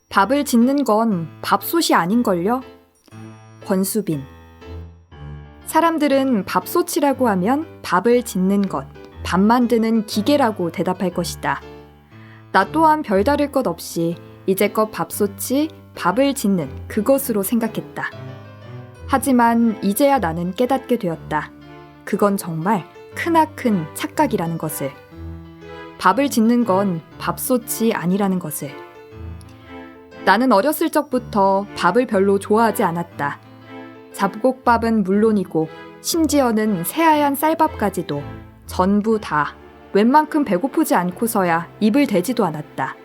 밥을 짓는 건 밥솥이 아닌걸요? 권수빈. 사람들은 밥솥이라고 하면 밥을 짓는 것, 밥 만드는 기계라고 대답할 것이다. 나 또한 별다를 것 없이 이제껏 밥솥이 밥을 짓는 그것으로 생각했다. 하지만 이제야 나는 깨닫게 되었다. 그건 정말 크나큰 착각이라는 것을. 밥을 짓는 건 밥솥이 아니라는 것을. 나는 어렸을 적부터 밥을 별로 좋아하지 않았다. 잡곡밥은 물론이고 심지어는 새하얀 쌀밥까지도 전부 다 웬만큼 배고프지 않고서야 입을 대지도 않았다.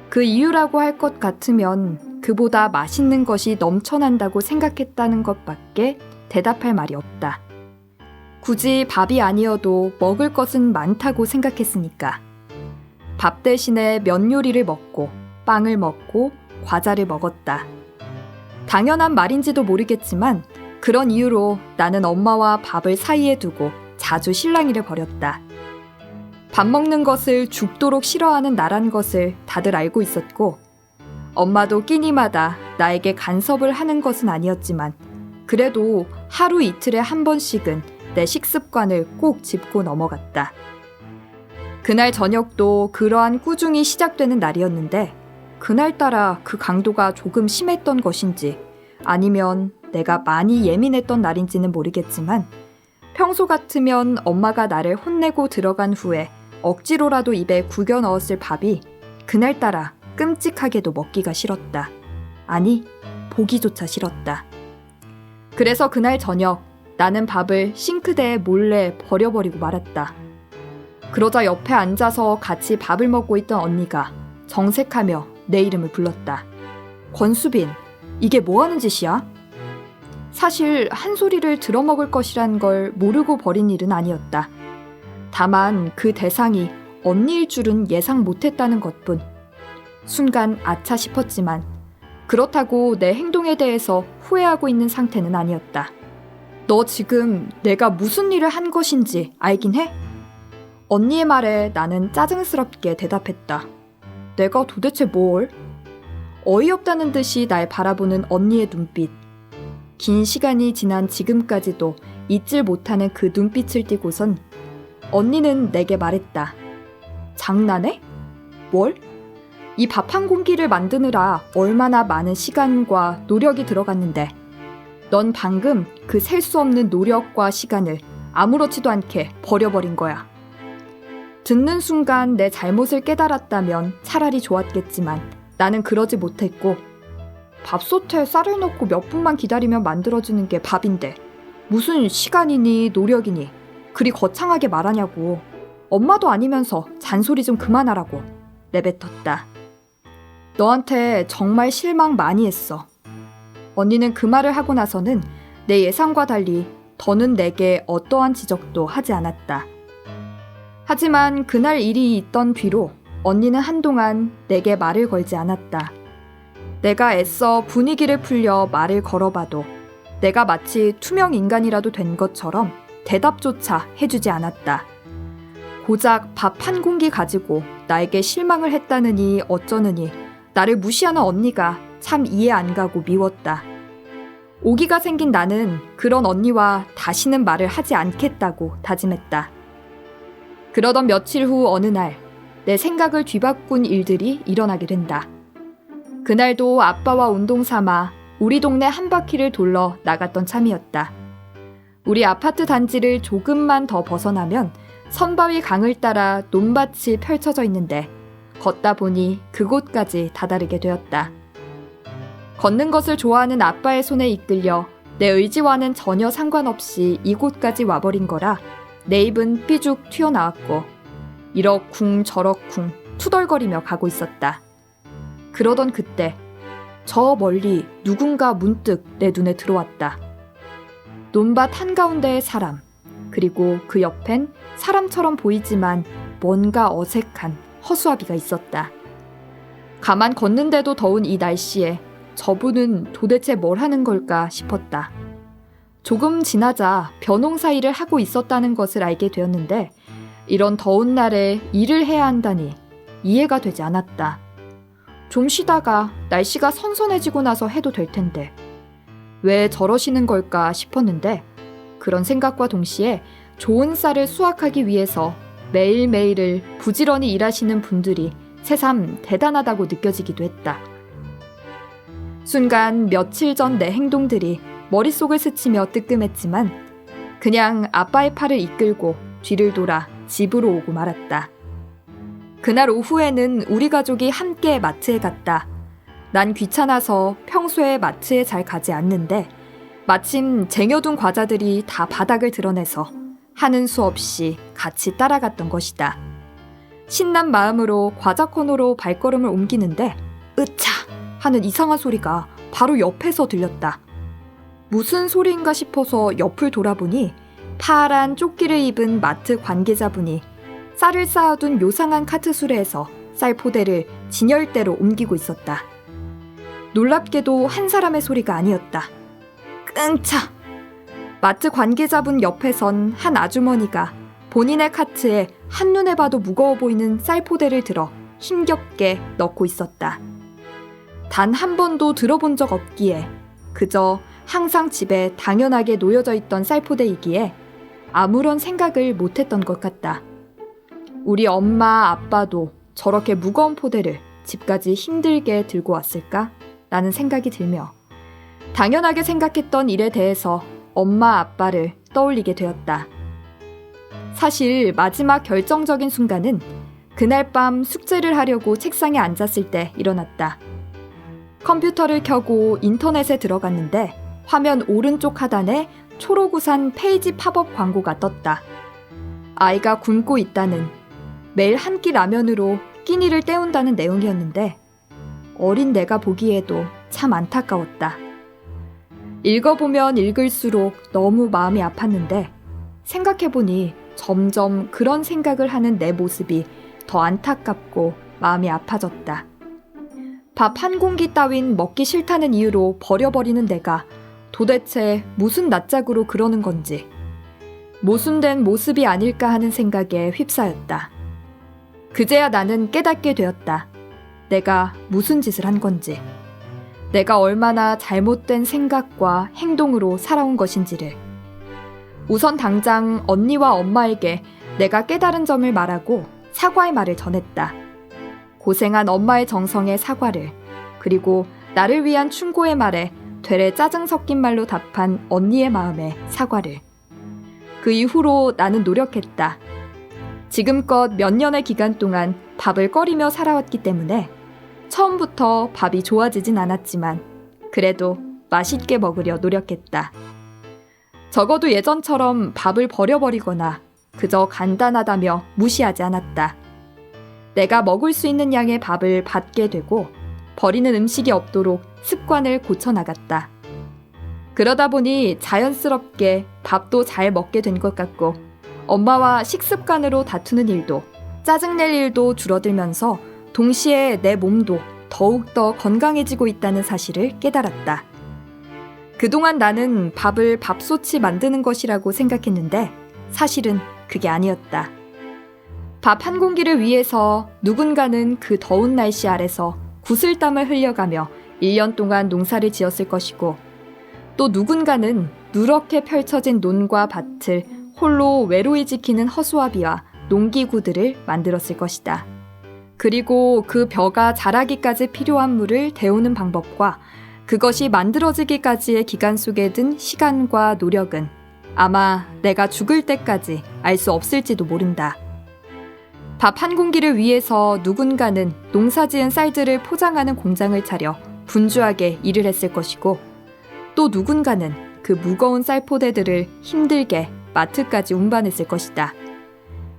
그 이유라고 할 것 같으면 그보다 맛있는 것이 넘쳐난다고 생각했다는 것밖에 대답할 말이 없다. 굳이 밥이 아니어도 먹을 것은 많다고 생각했으니까. 밥 대신에 면 요리를 먹고 빵을 먹고 과자를 먹었다. 당연한 말인지도 모르겠지만 그런 이유로 나는 엄마와 밥을 사이에 두고 자주 실랑이를 벌였다. 밥 먹는 것을 죽도록 싫어하는 나란 것을 다들 알고 있었고 엄마도 끼니마다 나에게 간섭을 하는 것은 아니었지만 그래도 하루 이틀에 한 번씩은 내 식습관을 꼭 짚고 넘어갔다. 그날 저녁도 그러한 꾸중이 시작되는 날이었는데 그날따라 그 강도가 조금 심했던 것인지 아니면 내가 많이 예민했던 날인지는 모르겠지만 평소 같으면 엄마가 나를 혼내고 들어간 후에 억지로라도 입에 구겨 넣었을 밥이 그날따라 끔찍하게도 먹기가 싫었다. 아니, 보기조차 싫었다. 그래서 그날 저녁 나는 밥을 싱크대에 몰래 버려버리고 말았다. 그러자 옆에 앉아서 같이 밥을 먹고 있던 언니가 정색하며 내 이름을 불렀다. 권수빈, 이게 뭐 하는 짓이야? 사실 한 소리를 들어먹을 것이란 걸 모르고 버린 일은 아니었다. 다만 그 대상이 언니일 줄은 예상 못했다는 것뿐. 순간 아차 싶었지만 그렇다고 내 행동에 대해서 후회하고 있는 상태는 아니었다. 너 지금 내가 무슨 일을 한 것인지 알긴 해? 언니의 말에 나는 짜증스럽게 대답했다. 내가 도대체 뭘? 어이없다는 듯이 날 바라보는 언니의 눈빛. 긴 시간이 지난 지금까지도 잊질 못하는 그 눈빛을 띠고선 언니는 내게 말했다. 장난해? 뭘? 이 밥 한 공기를 만드느라 얼마나 많은 시간과 노력이 들어갔는데 넌 방금 그 셀 수 없는 노력과 시간을 아무렇지도 않게 버려버린 거야. 듣는 순간 내 잘못을 깨달았다면 차라리 좋았겠지만 나는 그러지 못했고 밥솥에 쌀을 넣고 몇 분만 기다리면 만들어지는 게 밥인데 무슨 시간이니 노력이니 그리 거창하게 말하냐고. 엄마도 아니면서 잔소리 좀 그만하라고 내뱉었다. 너한테 정말 실망 많이 했어. 언니는 그 말을 하고 나서는 내 예상과 달리 더는 내게 어떠한 지적도 하지 않았다. 하지만 그날 일이 있던 뒤로 언니는 한동안 내게 말을 걸지 않았다. 내가 애써 분위기를 풀려 말을 걸어봐도 내가 마치 투명 인간이라도 된 것처럼 대답조차 해주지 않았다. 고작 밥 한 공기 가지고 나에게 실망을 했다느니 어쩌느니 나를 무시하는 언니가 참 이해 안 가고 미웠다. 오기가 생긴 나는 그런 언니와 다시는 말을 하지 않겠다고 다짐했다. 그러던 며칠 후 어느 날 내 생각을 뒤바꾼 일들이 일어나게 된다. 그날도 아빠와 운동 삼아 우리 동네 한 바퀴를 돌러 나갔던 참이었다. 우리 아파트 단지를 조금만 더 벗어나면 선바위 강을 따라 논밭이 펼쳐져 있는데 걷다 보니 그곳까지 다다르게 되었다. 걷는 것을 좋아하는 아빠의 손에 이끌려 내 의지와는 전혀 상관없이 이곳까지 와버린 거라 내 입은 삐죽 튀어나왔고 이러쿵 저러쿵 투덜거리며 가고 있었다. 그러던 그때 저 멀리 누군가 문득 내 눈에 들어왔다. 논밭 한가운데의 사람, 그리고 그 옆엔 사람처럼 보이지만 뭔가 어색한 허수아비가 있었다. 가만 걷는데도 더운 이 날씨에 저분은 도대체 뭘 하는 걸까 싶었다. 조금 지나자 벼농사 일을 하고 있었다는 것을 알게 되었는데 이런 더운 날에 일을 해야 한다니 이해가 되지 않았다. 좀 쉬다가 날씨가 선선해지고 나서 해도 될 텐데 왜 저러시는 걸까 싶었는데 그런 생각과 동시에 좋은 쌀을 수확하기 위해서 매일매일을 부지런히 일하시는 분들이 새삼 대단하다고 느껴지기도 했다. 순간 며칠 전 내 행동들이 머릿속을 스치며 뜨끔했지만 그냥 아빠의 팔을 이끌고 뒤를 돌아 집으로 오고 말았다. 그날 오후에는 우리 가족이 함께 마트에 갔다. 난 귀찮아서 평소에 마트에 잘 가지 않는데 마침 쟁여둔 과자들이 다 바닥을 드러내서 하는 수 없이 같이 따라갔던 것이다. 신난 마음으로 과자 코너로 발걸음을 옮기는데 으차 하는 이상한 소리가 바로 옆에서 들렸다. 무슨 소리인가 싶어서 옆을 돌아보니 파란 조끼를 입은 마트 관계자분이 쌀을 쌓아둔 요상한 카트 수레에서 쌀 포대를 진열대로 옮기고 있었다. 놀랍게도 한 사람의 소리가 아니었다. 끙차! 마트 관계자분 옆에선 한 아주머니가 본인의 카트에 한눈에 봐도 무거워 보이는 쌀 포대를 들어 힘겹게 넣고 있었다. 단 한 번도 들어본 적 없기에 그저 항상 집에 당연하게 놓여져 있던 쌀 포대이기에 아무런 생각을 못했던 것 같다. 우리 엄마, 아빠도 저렇게 무거운 포대를 집까지 힘들게 들고 왔을까? 라는 생각이 들며 당연하게 생각했던 일에 대해서 엄마, 아빠를 떠올리게 되었다. 사실 마지막 결정적인 순간은 그날 밤 숙제를 하려고 책상에 앉았을 때 일어났다. 컴퓨터를 켜고 인터넷에 들어갔는데 화면 오른쪽 하단에 초록우산 페이지 팝업 광고가 떴다. 아이가 굶고 있다는, 매일 한 끼 라면으로 끼니를 때운다는 내용이었는데 어린 내가 보기에도 참 안타까웠다. 읽어보면 읽을수록 너무 마음이 아팠는데 생각해보니 점점 그런 생각을 하는 내 모습이 더 안타깝고 마음이 아파졌다. 밥 한 공기 따윈 먹기 싫다는 이유로 버려버리는 내가 도대체 무슨 낯짝으로 그러는 건지 모순된 모습이 아닐까 하는 생각에 휩싸였다. 그제야 나는 깨닫게 되었다. 내가 무슨 짓을 한 건지, 내가 얼마나 잘못된 생각과 행동으로 살아온 것인지를. 우선 당장 언니와 엄마에게 내가 깨달은 점을 말하고 사과의 말을 전했다. 고생한 엄마의 정성에 사과를, 그리고 나를 위한 충고의 말에 되레 짜증 섞인 말로 답한 언니의 마음에 사과를. 그 이후로 나는 노력했다. 지금껏 몇 년의 기간 동안 밥을 꺼리며 살아왔기 때문에 처음부터 밥이 좋아지진 않았지만 그래도 맛있게 먹으려 노력했다. 적어도 예전처럼 밥을 버려버리거나 그저 간단하다며 무시하지 않았다. 내가 먹을 수 있는 양의 밥을 받게 되고 버리는 음식이 없도록 습관을 고쳐나갔다. 그러다 보니 자연스럽게 밥도 잘 먹게 된 것 같고 엄마와 식습관으로 다투는 일도 짜증낼 일도 줄어들면서 동시에 내 몸도 더욱더 건강해지고 있다는 사실을 깨달았다. 그동안 나는 밥을 밥솥이 만드는 것이라고 생각했는데 사실은 그게 아니었다. 밥 한 공기를 위해서 누군가는 그 더운 날씨 아래서 구슬땀을 흘려가며 1년 동안 농사를 지었을 것이고 또 누군가는 누렇게 펼쳐진 논과 밭을 홀로 외로이 지키는 허수아비와 농기구들을 만들었을 것이다. 그리고 그 벼가 자라기까지 필요한 물을 데우는 방법과 그것이 만들어지기까지의 기간 속에 든 시간과 노력은 아마 내가 죽을 때까지 알 수 없을지도 모른다. 밥 한 공기를 위해서 누군가는 농사지은 쌀들을 포장하는 공장을 차려 분주하게 일을 했을 것이고 또 누군가는 그 무거운 쌀포대들을 힘들게 마트까지 운반했을 것이다.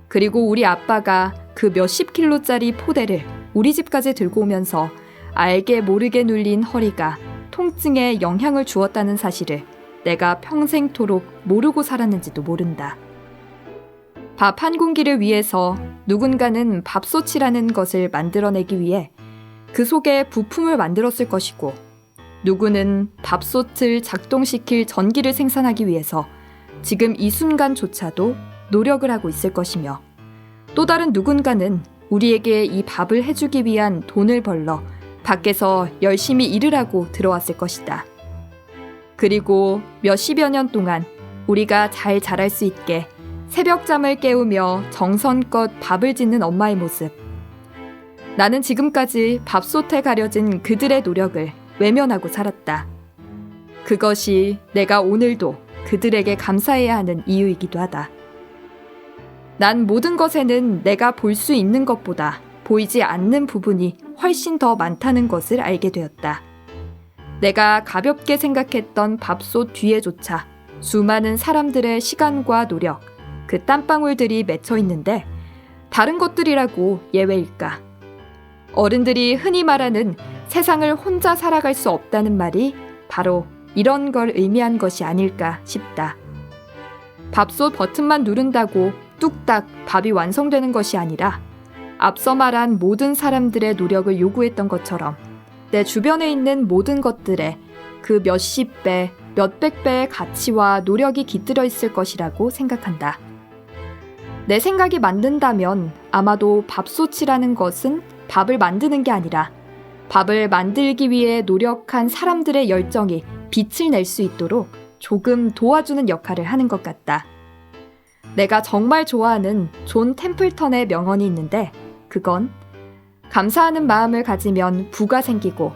그리고 우리 아빠가 그 몇십 킬로짜리 포대를 우리 집까지 들고 오면서 알게 모르게 눌린 허리가 통증에 영향을 주었다는 사실을 내가 평생토록 모르고 살았는지도 모른다. 밥 한 공기를 위해서 누군가는 밥솥이라는 것을 만들어내기 위해 그 속에 부품을 만들었을 것이고 누구는 밥솥을 작동시킬 전기를 생산하기 위해서 지금 이 순간조차도 노력을 하고 있을 것이며, 또 다른 누군가는 우리에게 이 밥을 해주기 위한 돈을 벌러 그 돈으로 우리의 생활을 지탱하고 있을 것이다. 그리고 우리 아빠가 그 밥 한 공기를 위해서 지금 이 순간조차도 노력을 하고 있을 것이며, 또 다른 누군가는 우리에게 이 밥을 해주기 위한 돈을 벌러 그 돈으로 우리의 생활을 지탱하고 있을 것이다. 밖에서 열심히 일을 하고 들어왔을 것이다. 그리고 몇십여 년 동안 우리가 잘 자랄 수 있게 새벽잠을 깨우며 정성껏 밥을 짓는 엄마의 모습. 나는 지금까지 밥솥에 가려진 그들의 노력을 외면하고 살았다. 그것이 내가 오늘도 그들에게 감사해야 하는 이유이기도 하다. 난 모든 것에는 내가 볼 수 있는 것보다 보이지 않는 부분이 훨씬 더 많다는 것을 알게 되었다. 내가 가볍게 생각했던 밥솥 뒤에조차 수많은 사람들의 시간과 노력, 그 땀방울들이 맺혀 있는데 다른 것들이라고 예외일까? 어른들이 흔히 말하는 세상을 혼자 살아갈 수 없다는 말이 바로 이런 걸 의미한 것이 아닐까 싶다. 밥솥 버튼만 누른다고 뚝딱 밥이 완성되는 것이 아니라 앞서 말한 모든 사람들의 노력을 요구했던 것처럼 내 주변에 있는 모든 것들에 그 몇십 배, 몇백 배의 가치와 노력이 깃들어 있을 것이라고 생각한다. 내 생각이 맞는다면 아마도 밥솥이라는 것은 밥을 만드는 게 아니라 밥을 만들기 위해 노력한 사람들의 열정이 빛을 낼 수 있도록 조금 도와주는 역할을 하는 것 같다. 내가 정말 좋아하는 존 템플턴의 명언이 있는데 그건 감사하는 마음을 가지면 부가 생기고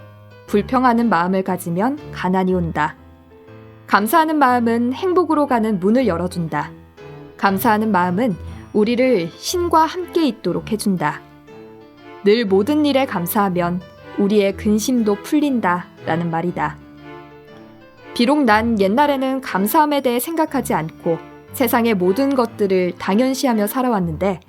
불평하는 마음을 가지면 가난이 온다. 감사하는 마음은 행복으로 가는 문을 열어준다. 감사하는 마음은 우리를 신과 함께 있도록 해준다. 늘 모든 일에 감사하면 우리의 근심도 풀린다 라는 말이다. 비록 난 옛날에는 감사함에 대해 생각하지 않고 세상의 모든 것들을 당연시하며 살아왔는데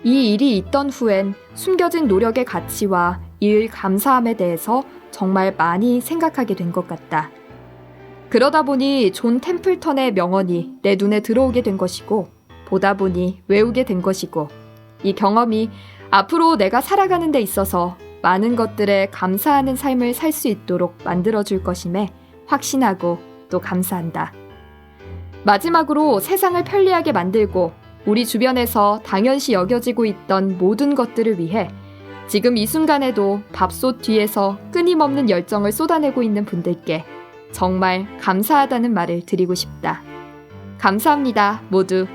이 일이 있던 후엔 숨겨진 노력의 가치와 일 감사함에 대해서 정말 많이 생각하게 된 것 같다. 그러다 보니 존 템플턴의 명언이 내 눈에 들어오게 된 것이고 보다 보니 외우게 된 것이고 이 경험이 앞으로 내가 살아가는 데 있어서 많은 것들에 감사하는 삶을 살 수 있도록 만들어줄 것임에 확신하고 또 감사한다. 마지막으로 세상을 편리하게 만들고 우리 주변에서 당연시 여겨지고 있던 모든 것들을 위해 지금 이 순간에도 밥솥 뒤에서 끊임없는 열정을 쏟아내고 있는 분들께 정말 감사하다는 말을 드리고 싶다. 감사합니다, 모두.